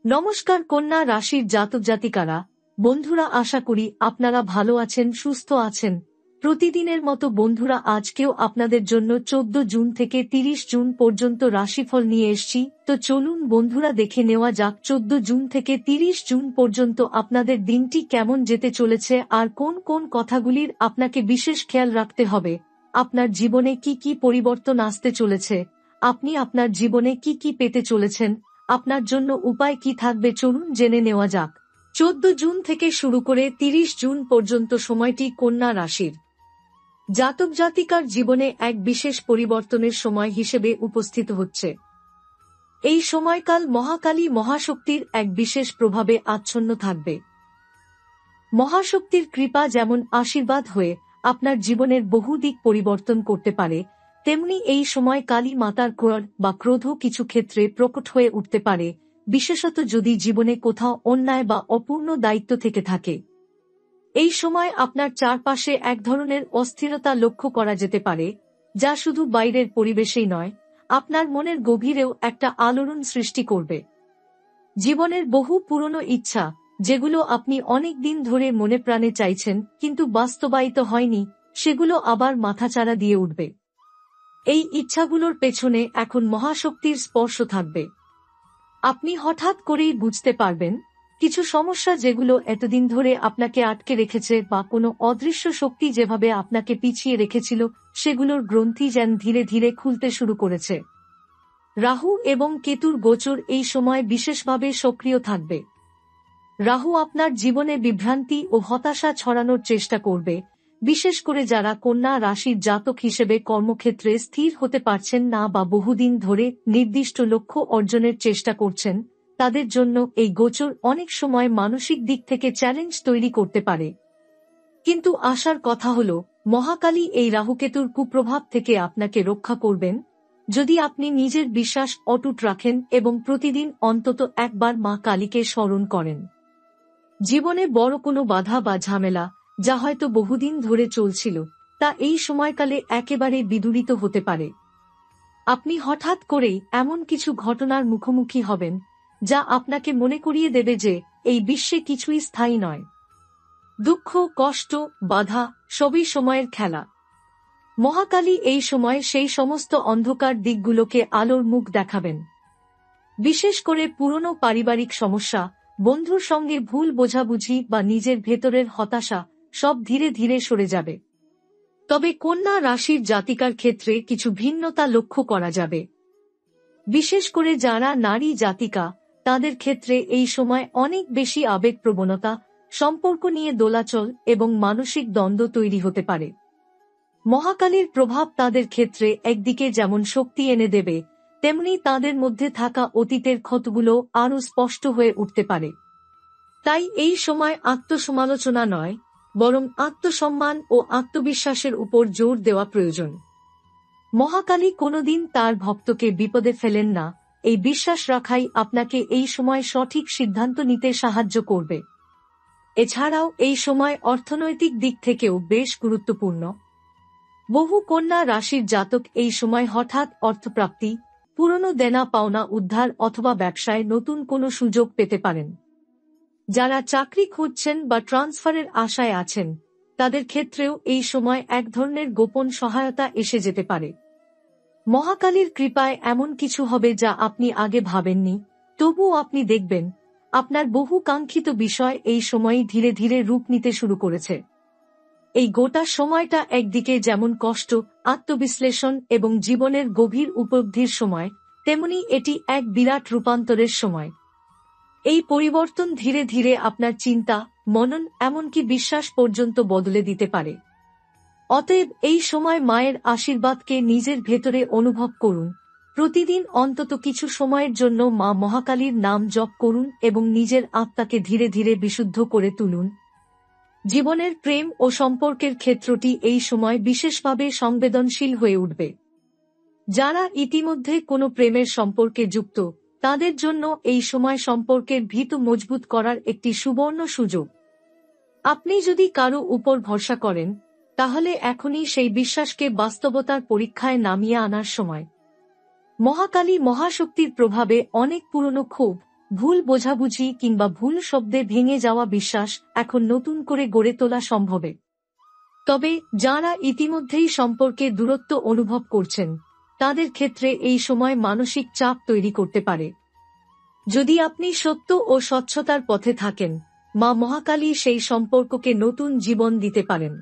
নমস্কার কন্যা রাশির জাতক জাতিকারা, বন্ধুরা, আশা করি আপনারা ভালো আছেন, সুস্থ আছেন। প্রতিদিনের মতো বন্ধুরা, আজকেও আপনাদের জন্য 14 জুন থেকে 30 জুন পর্যন্ত রাশিফল নিয়ে এসেছি। তো চলুন বন্ধুরা, দেখে নেওয়া যাক 14 জুন থেকে 30 জুন পর্যন্ত আপনাদের দিনটি কেমন যেতে চলেছে আর কোন কোন কথাগুলির আপনাকে বিশেষ খেয়াল রাখতে হবে। আপনার জীবনে কি কি পরিবর্তন আসতে চলেছে, আপনি আপনার জীবনে কি কি পেতে চলেছেন, আপনার জন্য উপায় কি থাকবে, চলুন জেনে নেওয়া যাক। 14 জুন থেকে শুরু করে 30 জুন পর্যন্ত সময়টি কন্যা রাশির জাতক জাতিকার জীবনে এক বিশেষ পরিবর্তনের সময় হিসেবে উপস্থিত হচ্ছে। এই সময়কাল মহাকালী মহাশক্তির এক বিশেষ প্রভাবে আচ্ছন্ন থাকবে। মহাশক্তির কৃপা যেমন আশীর্বাদ হয়ে আপনার জীবনের বহু দিক পরিবর্তন করতে পারে, তেমনি এই সময় কালী মাতার ক্রোধ বা ক্রোধ কিছু ক্ষেত্রে প্রকট হয়ে উঠতে পারে, বিশেষত যদি জীবনে কোথাও অন্যায় বা অপূর্ণ দায়িত্ব থেকে থাকে। এই সময় আপনার চারপাশে এক ধরনের অস্থিরতা লক্ষ্য করা যেতে পারে, যা শুধু বাইরের পরিবেশেই নয়, আপনার মনের গভীরেও একটা আলোড়ন সৃষ্টি করবে। জীবনের বহু পুরনো ইচ্ছা, যেগুলো আপনি অনেক দিন ধরে মনে প্রাণে চাইছেন কিন্তু বাস্তবায়িত হয়নি, সেগুলো আবার মাথাচাড়া দিয়ে উঠবে। এই ইচ্ছাগুলোর পেছনে এখন মহাশক্তির স্পর্শ থাকবে। আপনি হঠাৎ করেই বুঝতে পারবেন, কিছু সমস্যা যেগুলো এতদিন ধরে আপনাকে আটকে রেখেছে বা কোনো অদৃশ্য শক্তি যেভাবে আপনাকে পিছিয়ে রেখেছিল, সেগুলোর গ্রন্থি যেন ধীরে ধীরে খুলতে শুরু করেছে। রাহু এবং কেতুর গোচর এই সময় বিশেষভাবে সক্রিয় থাকবে। রাহু আপনার জীবনে বিভ্রান্তি ও হতাশা ছড়ানোর চেষ্টা করবে, বিশেষ করে যারা কন্যা রাশির জাতক হিসেবে কর্মক্ষেত্রে স্থির হতে পারছেন না বা বহুদিন ধরে নির্দিষ্ট লক্ষ্য অর্জনের চেষ্টা করছেন। তাদের জন্য এই গোচর অনেক সময় মানসিক দিক থেকে চ্যালেঞ্জ তৈরি করতে পারে। কিন্তু আশার কথা হল, মহাকালী এই রাহুকেতুর কুপ্রভাব থেকে আপনাকে রক্ষা করবেন, যদি আপনি নিজের বিশ্বাস অটুট রাখেন এবং প্রতিদিন অন্তত একবার মা কালীকে স্মরণ করেন। জীবনে বড় কোনো বাধা বা ঝামেলা, যা হয়তো বহুদিন ধরে চলছিল, তা এই সময়কালে একেবারে বিদূরিত হতে পারে। আপনি হঠাৎ করেই এমন কিছু ঘটনার মুখোমুখি হবেন, যা আপনাকে মনে করিয়ে দেবে যে এই বিশ্বে কিছুই স্থায়ী নয়। দুঃখ, কষ্ট, বাধা সবই সময়ের খেলা। মহাকালী এই সময় সেই সমস্ত অন্ধকার দিকগুলোকে আলোর মুখ দেখাবেন। বিশেষ করে পুরনো পারিবারিক সমস্যা, বন্ধুর সঙ্গে ভুল বোঝাবুঝি বা নিজের ভেতরের হতাশা, সব ধীরে ধীরে সরে যাবে। তবে কন্যা রাশির জাতিকার ক্ষেত্রে কিছু ভিন্নতা লক্ষ্য করা যাবে। বিশেষ করে যারা নারী জাতিকা, তাদের ক্ষেত্রে এই সময় অনেক বেশি আবেগপ্রবণতা, সম্পর্ক নিয়ে দোলাচল এবং মানসিক দ্বন্দ্ব তৈরি হতে পারে। মহাকালীর প্রভাব তাদের ক্ষেত্রে একদিকে যেমন শক্তি এনে দেবে, তেমনি তাদের মধ্যে থাকা অতীতের ক্ষতগুলো আরও স্পষ্ট হয়ে উঠতে পারে। তাই এই সময় আত্মসমালোচনা নয়, বরং আত্মসম্মান ও আত্মবিশ্বাসের উপর জোর দেওয়া প্রয়োজন। মহাকালী কোনোদিন তার ভক্তকে বিপদে ফেলেন না, এই বিশ্বাস রাখাই আপনাকে এই সময় সঠিক সিদ্ধান্ত নিতে সাহায্য করবে। এছাড়াও এই সময় অর্থনৈতিক দিক থেকেও বেশ গুরুত্বপূর্ণ। বহু কন্যা রাশির জাতক এই সময় হঠাৎ অর্থপ্রাপ্তি, পুরনো দেনা পাওনা উদ্ধার অথবা ব্যবসায় নতুন কোনো সুযোগ পেতে পারেন। যারা চাকরি খুঁজছেন বা ট্রান্সফারের আশায় আছেন, তাদের ক্ষেত্রেও এই সময় এক ধরনের গোপন সহায়তা এসে যেতে পারে। মহাকালীর কৃপায় এমন কিছু হবে যা আপনি আগে ভাবেননি, তবুও আপনি দেখবেন আপনার বহু কাঙ্ক্ষিত বিষয় এই সময় ধীরে ধীরে রূপ নিতে শুরু করেছে। এই গোটা সময়টা একদিকে যেমন কষ্ট, আত্মবিশ্লেষণ এবং জীবনের গভীর উপলব্ধির সময়, তেমনি এটি এক বিরাট রূপান্তরের সময়। এই পরিবর্তন ধীরে ধীরে আপনার চিন্তা, মনন, এমনকি বিশ্বাস পর্যন্ত বদলে দিতে পারে। অতএব এই সময় মায়ের আশীর্বাদকে নিজের ভেতরে অনুভব করুন, প্রতিদিন অন্তত কিছু সময়ের জন্য মা মহাকালীর নাম জপ করুন এবং নিজের আত্মাকে ধীরে ধীরে বিশুদ্ধ করে তুলুন। জীবনের প্রেম ও সম্পর্কের ক্ষেত্রটি এই সময় বিশেষভাবে সংবেদনশীল হয়ে উঠবে। যারা ইতিমধ্যে কোনো প্রেমের সম্পর্কে যুক্ত, তাদের জন্য এই সময় সম্পর্কের ভিত মজবুত করার একটি সুবর্ণ সুযোগ। আপনি যদি কারো উপর ভরসা করেন, তাহলে এখনই সেই বিশ্বাসকে বাস্তবতার পরীক্ষায় নামিয়ে আনার সময়। মহাকালী মহাশক্তির প্রভাবে অনেক পুরনো ক্ষোভ, ভুল বোঝাবুঝি কিংবা ভুল শব্দে ভেঙে যাওয়া বিশ্বাস এখন নতুন করে গড়ে তোলা সম্ভব। তবে যাঁরা ইতিমধ্যেই সম্পর্কে দূরত্ব অনুভব করছেন, তাদের ক্ষেত্রে এই সময় মানসিক চাপ তৈরি করতে পারে। যদি আপনি সত্য ও স্বচ্ছতার পথে থাকেন, মা মহাকালী সেই সম্পর্ককে নতুন জীবন দিতে পারেন।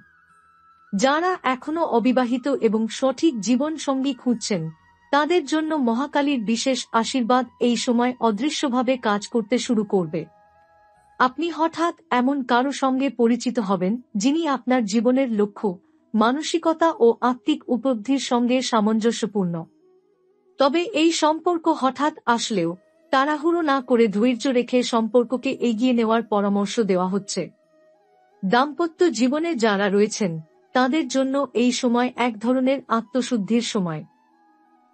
যারা এখনো অবিবাহিত এবং সঠিক জীবন সঙ্গী খুঁজছেন, তাদের জন্য মহাকালীর বিশেষ আশীর্বাদ এই সময় অদৃশ্যভাবে কাজ করতে শুরু করবে। আপনি হঠাৎ এমন কারো সঙ্গে পরিচিত হবেন যিনি আপনার জীবনের লক্ষ্য, মানসিকতা ও আত্মিক উপলব্ধির সঙ্গে সামঞ্জস্যপূর্ণ। তবে এই সম্পর্ক হঠাৎ আসলেও তাড়াহুড়ো না করে ধৈর্য রেখে সম্পর্ককে এগিয়ে নেওয়ার পরামর্শ দেওয়া হচ্ছে। দাম্পত্য জীবনে যারা রয়েছেন, তাদের জন্য এই সময় এক ধরনের আত্মশুদ্ধির সময়।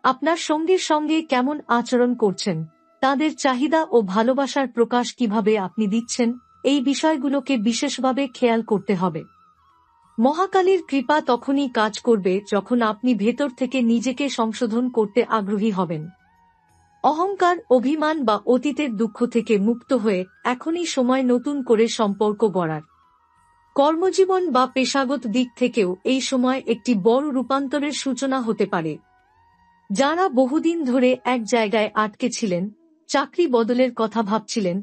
আপনার সঙ্গীর সঙ্গে কেমন আচরণ করছেন, তাদের চাহিদা ও ভালোবাসার প্রকাশ কিভাবে আপনি দিচ্ছেন, এই বিষয়গুলোকে বিশেষভাবে খেয়াল করতে হবে। মহাকালীর কৃপা তখনই কাজ করবে যখন আপনি ভেতর থেকে নিজেকে সংশোধন করতে আগ্রহী হবেন। অহংকার, অভিমান বা অতীতের দুঃখ থেকে মুক্ত হয়ে এখনই সময় নতুন করে সম্পর্ক গড়ার। কর্মজীবন বা পেশাগত দিক থেকেও এই সময় একটি বড় রূপান্তরের সূচনা হতে পারে। যারা বহুদিন ধরে এক জায়গায় আটকে ছিলেন, চাকরি বদলের কথা ভাবছিলেন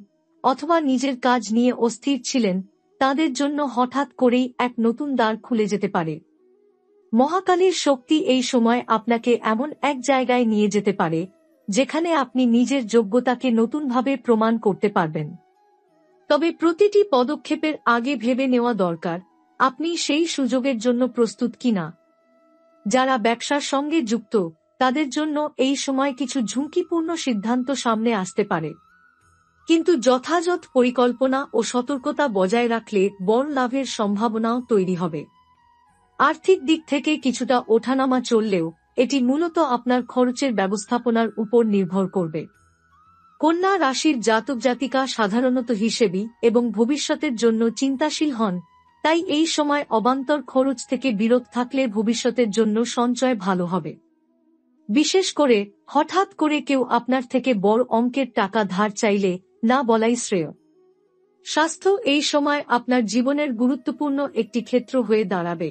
অথবা নিজের কাজ নিয়ে অস্থির ছিলেন, তাদের জন্য হঠাৎ করেই এক নতুন দ্বার খুলে যেতে পারে। মহাকালীর শক্তি এই সময় আপনাকে এমন এক জায়গায় নিয়ে যেতে পারে যেখানে আপনি নিজের যোগ্যতাকে নতুনভাবে প্রমাণ করতে পারবেন। তবে প্রতিটি পদক্ষেপের আগে ভেবে নেওয়া দরকার আপনি সেই সুযোগের জন্য প্রস্তুত কিনা। যারা ব্যবসার সঙ্গে যুক্ত, তাদের জন্য এই সময় কিছু ঝুঁকিপূর্ণ সিদ্ধান্ত সামনে আসতে পারে, কিন্তু যথাযথ পরিকল্পনা ও সতর্কতা বজায় রাখলে বড় লাভের সম্ভাবনাও তৈরি হবে। আর্থিক দিক থেকে কিছুটা ওঠানামা চললেও এটি মূলত আপনার খরচের ব্যবস্থাপনার উপর নির্ভর করবে। কন্যা রাশির জাতক জাতিকা সাধারণত হিসেবি এবং ভবিষ্যতের জন্য চিন্তাশীল হন, তাই এই সময় অবান্তর খরচ থেকে বিরত থাকলে ভবিষ্যতের জন্য সঞ্চয় ভালো হবে। বিশেষ করে হঠাৎ করে কেউ আপনার থেকে বড় অঙ্কের টাকা ধার চাইলে না বলাই শ্রেয়। স্বাস্থ্য এই সময় আপনার জীবনের গুরুত্বপূর্ণ একটি ক্ষেত্র হয়ে দাঁড়াবে।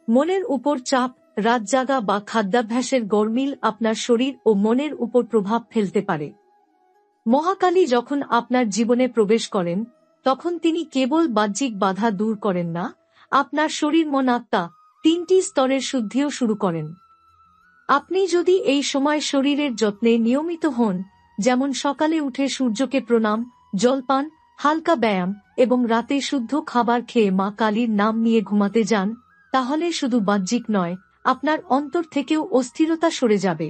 মনের উপর চাপ, রাত জাগা বা খাদ্যাভ্যাসের গরমিল আপনার শরীর ও মনের উপর প্রভাব ফেলতে পারে। মহাকালী যখন আপনার জীবনে প্রবেশ করেন, তখন তিনি কেবল বাহ্যিক বাধা দূর করেন না, আপনার শরীর মন আত্মা তিনটি স্তরের শুদ্ধিও শুরু করেন। আপনি যদি এই সময় শরীরের যত্নে নিয়মিত হন, যেমন সকালে উঠে সূর্যকে প্রণাম, জলপান, হালকা ব্যায়াম এবং রাতে শুদ্ধ খাবার খেয়ে মা কালীর নাম নিয়ে ঘুমাতে যান, তাহলে শুধু বাহ্যিক নয়, আপনার অন্তর থেকেও অস্থিরতা সরে যাবে।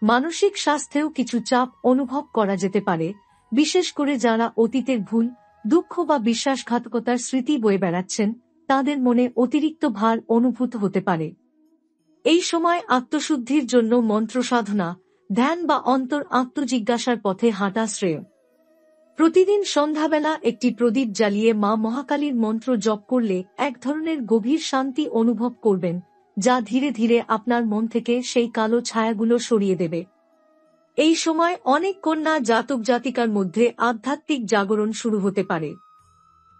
মানসিক স্বাস্থ্যেও কিছু চাপ অনুভব করা যেতে পারে, বিশেষ করে যারা অতীতের ভুল, দুঃখ বা বিশ্বাসঘাতকতার স্মৃতি বয়ে বেড়াচ্ছেন, তাদের মনে অতিরিক্ত ভার অনুভূত হতে পারে। এই সময় আত্মশুদ্ধির জন্য মন্ত্র সাধনা, ধ্যান বা অন্তর আত্মজিজ্ঞাসার পথে হাঁটা শ্রেয়। প্রতিদিন সন্ধ্যাবেলা একটি প্রদীপ জ্বালিয়ে মা মহাকালীর মন্ত্র জপ করলে এক ধরনের গভীর শান্তি অনুভব করবেন, যা ধীরে ধীরে আপনার মন থেকে সেই কালো ছায়াগুলো সরিয়ে দেবে। এই সময় অনেক কন্যা জাতক জাতিকার মধ্যে আধ্যাত্মিক জাগরণ শুরু হতে পারে।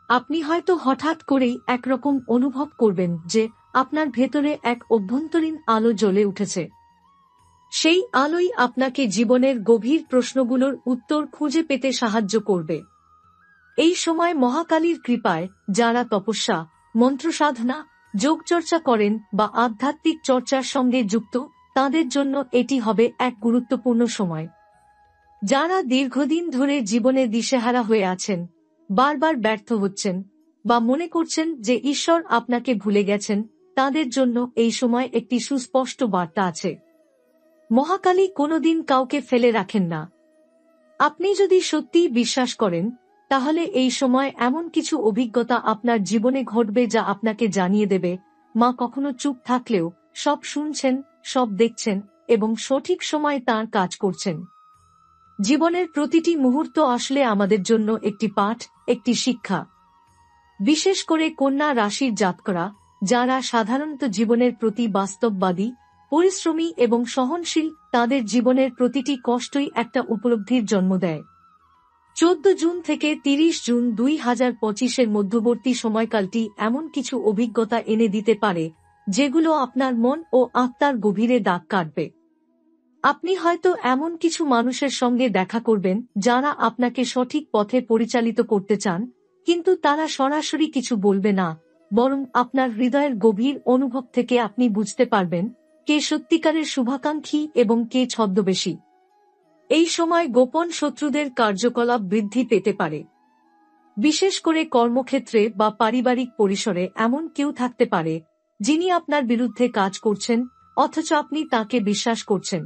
আপনি হয়তো হঠাৎ করেই একরকম অনুভব করবেন যে আপনার ভেতরে এক অভ্যন্তরীণ আলো জ্বলে উঠেছে। সেই আলোই আপনাকে জীবনের গভীর প্রশ্নগুলোর উত্তর খুঁজে পেতে সাহায্য করবে। এই সময় মহাকালীর কৃপায় যারা তপস্যা, মন্ত্রসাধনা, যোগচর্চা করেন বা আধ্যাত্মিক চর্চার সঙ্গে যুক্ত, তাদের জন্য এটি হবে এক গুরুত্বপূর্ণ সময়। যারা দীর্ঘদিন ধরে জীবনে দিশেহারা হয়ে আছেন, বারবার ব্যর্থ হচ্ছেন বা মনে করছেন যে ঈশ্বর আপনাকে ভুলে গেছেন, তাদের জন্য এই সময় একটি সুস্পষ্ট বার্তা আছে। মহাকালী কোনোদিন কাউকে ফেলে রাখেন না। আপনি যদি সত্যিই বিশ্বাস করেন, তাহলে এই সময় এমন কিছু অভিজ্ঞতা আপনার জীবনে ঘটবে যা আপনাকে জানিয়ে দেবে, মা কখনো চুপ থাকলেও সব শুনছেন, সব দেখছেন এবং সঠিক সময় তাঁর কাজ করছেন। জীবনের প্রতিটি মুহূর্ত আসলে আমাদের জন্য একটি পাঠ, একটি শিক্ষা। বিশেষ করে কন্যা রাশির জাতকরা, যারা সাধারণত জীবনের প্রতি বাস্তববাদী, পরিশ্রমী এবং সহনশীল, তাদের জীবনের প্রতিটি কষ্টই একটা উপলব্ধির জন্ম দেয়। 14 জুন থেকে 30 জুন 2025-এর মধ্যবর্তী সময়কালটি এমন কিছু অভিজ্ঞতা এনে দিতে পারে যেগুলো আপনার মন ও আত্মার গভীরে দাগ কাটবে। আপনি হয়তো এমন কিছু মানুষের সঙ্গে দেখা করবেন যারা আপনাকে সঠিক পথে পরিচালিত করতে চান, কিন্তু তারা সরাসরি কিছু বলবে না, বরং আপনার হৃদয়ের গভীর অনুভব থেকে আপনি বুঝতে পারবেন কে সত্যিকারের শুভাকাঙ্ক্ষী এবং কে ছদ্মবেশী। এই সময় গোপন শত্রুদের কার্যকলাপ বৃদ্ধি পেতে পারে। বিশেষ করে কর্মক্ষেত্রে বা পারিবারিক পরিসরে এমন কেউ থাকতে পারে যিনি আপনার বিরুদ্ধে কাজ করছেন, অথচ আপনি তাকে বিশ্বাস করছেন।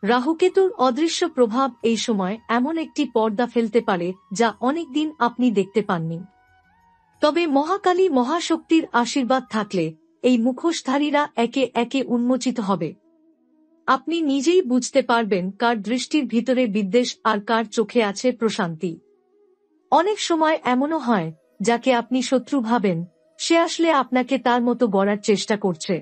রাহুকেতুর অদৃশ্য প্রভাব এই সময় এমন একটি পর্দা ফেলতে পারে যা অনেকদিন আপনি দেখতে পাননি। তবে মহাকালী মহাশক্তির আশীর্বাদ থাকলে এই মুখোশধারীরা একে একে উন্মোচিত হবে। আপনি নিজেই বুঝতে পারবেন কার দৃষ্টির ভিতরে বিদ্বেষ আর কার চোখে আছে প্রশান্তি। অনেক সময় এমনও হয় যাকে আপনি শত্রু ভাবেন সে আসলে আপনাকে তার মতো গড়ার চেষ্টা করছে।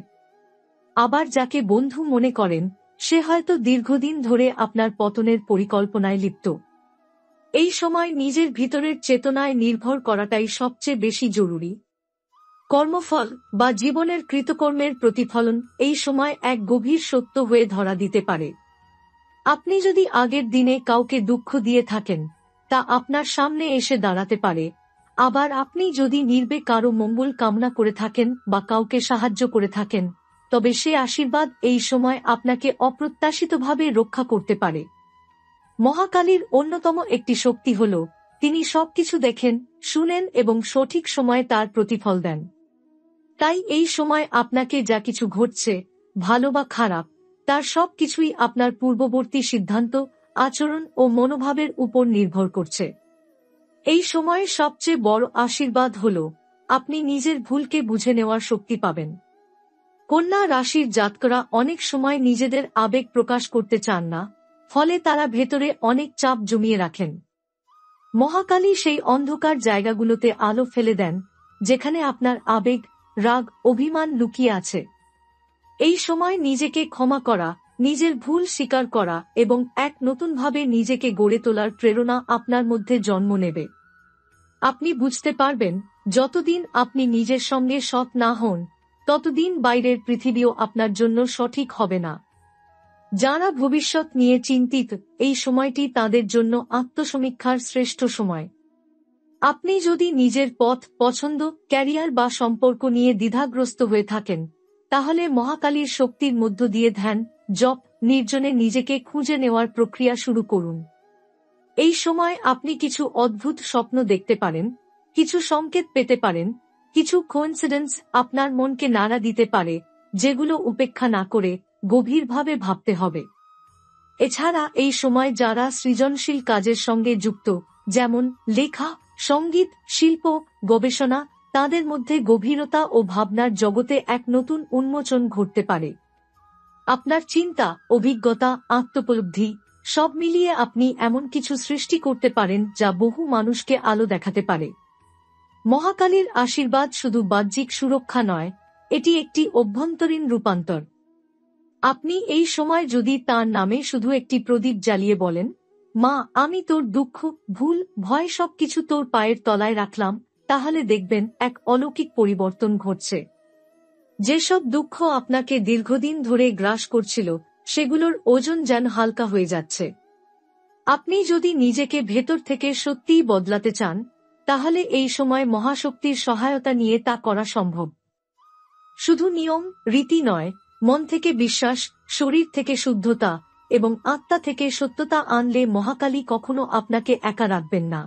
আবার যাকে বন্ধু মনে করেন সে হয়তো দীর্ঘদিন ধরে আপনার পতনের পরিকল্পনায় লিপ্ত। এই সময় নিজের ভিতরের চেতনায় নির্ভর করাটাই সবচেয়ে বেশি জরুরি। কর্মফল বা জীবনের কৃতকর্মের প্রতিফলন এই সময় এক গভীর সত্য হয়ে ধরা দিতে পারে। আপনি যদি আগের দিনে কাউকে দুঃখ দিয়ে থাকেন তা আপনার সামনে এসে দাঁড়াতে পারে। আবার আপনি যদি নির্বে কারো মঙ্গল কামনা করে থাকেন বা কাউকে সাহায্য করে থাকেন, তবে সে আশীর্বাদ এই সময় আপনাকে অপ্রত্যাশিতভাবে রক্ষা করতে পারে। মহাকালীর অন্যতম একটি শক্তি হল তিনি সবকিছু দেখেন, শুনেন এবং সঠিক সময়ে তার প্রতিফল দেন। তাই এই সময় আপনাকে যা কিছু ঘটছে, ভালো বা খারাপ, তার সবকিছুই আপনার পূর্ববর্তী সিদ্ধান্ত, আচরণ ও মনোভাবের উপর নির্ভর করছে। এই সময়ে সবচেয়ে বড় আশীর্বাদ হল আপনি নিজের ভুলকে বুঝে নেওয়ার শক্তি পাবেন। কন্যা রাশির জাতকরা অনেক সময় নিজেদের আবেগ প্রকাশ করতে চান না, ফলে তারা ভেতরে অনেক চাপ জমিয়ে রাখেন। মহাকালী সেই অন্ধকার জায়গাগুলোতে আলো ফেলে দেন যেখানে আপনার আবেগ, রাগ, অভিমান লুকিয়ে আছে। এই সময় নিজেকে ক্ষমা করা, নিজের ভুল স্বীকার করা এবং এক নতুনভাবে নিজেকে গড়ে তোলার প্রেরণা আপনার মধ্যে জন্ম নেবে। আপনি বুঝতে পারবেন যতদিন আপনি নিজের সঙ্গে সৎ না হন ততদিন বাইরের পৃথিবীও আপনার জন্য সঠিক হবে না। যারা ভবিষ্যৎ নিয়ে চিন্তিত, এই সময়টি তাদের জন্য আত্মসমীক্ষার শ্রেষ্ঠ সময়। আপনি যদি নিজের পথ, পছন্দ, ক্যারিয়ার বা সম্পর্ক নিয়ে দ্বিধাগ্রস্ত হয়ে থাকেন, তাহলে মহাকালীর শক্তির মধ্য দিয়ে ধ্যান, জপ, নির্জনে নিজেকে খুঁজে নেওয়ার প্রক্রিয়া শুরু করুন। এই সময় আপনি কিছু অদ্ভুত স্বপ্ন দেখতে পারেন, কিছু সংকেত পেতে পারেন, কিছু কোইন্সিডেন্স আপনার মনকে নাড়া দিতে পারে যেগুলো উপেক্ষা না করে গভীরভাবে ভাবতে হবে। এছাড়া এই সময় যারা সৃজনশীল কাজের সঙ্গে যুক্ত, যেমন লেখা, সঙ্গীত, শিল্প, গবেষণা, তাদের মধ্যে গভীরতা ও ভাবনার জগতে এক নতুন উন্মোচন ঘটতে পারে। আপনার চিন্তা, অভিজ্ঞতা, আত্মোপলব্ধি সব মিলিয়ে আপনি এমন কিছু সৃষ্টি করতে পারেন যা বহু মানুষকে আলো দেখাতে পারে। মহাকালীর আশীর্বাদ শুধু বাহ্যিক সুরক্ষা নয়, এটি একটি অভ্যন্তরীণ রূপান্তর। আপনি এই সময় যদি তার নামে শুধু একটি প্রদীপ জ্বালিয়ে বলেন, মা, আমি তোর দুঃখ, ভুল, ভয় সবকিছু তোর পায়ের তলায় রাখলাম, তাহলে দেখবেন এক অলৌকিক পরিবর্তন ঘটছে। যেসব দুঃখ আপনাকে দীর্ঘদিন ধরে গ্রাস করছিল সেগুলোর ওজন যেন হালকা হয়ে যাচ্ছে। আপনি যদি নিজেকে ভেতর থেকে সত্যিই বদলাতে চান, তাহলে এই সময় মহাশক্তির সহায়তা নিয়ে তা করা সম্ভব। শুধু নিয়ম, রীতি নয়, মন থেকে বিশ্বাস, শরীর থেকে শুদ্ধতা এবং আত্মা থেকে সত্যতা আনলে মহাকালী কখনো আপনাকে একা রাখবেন না।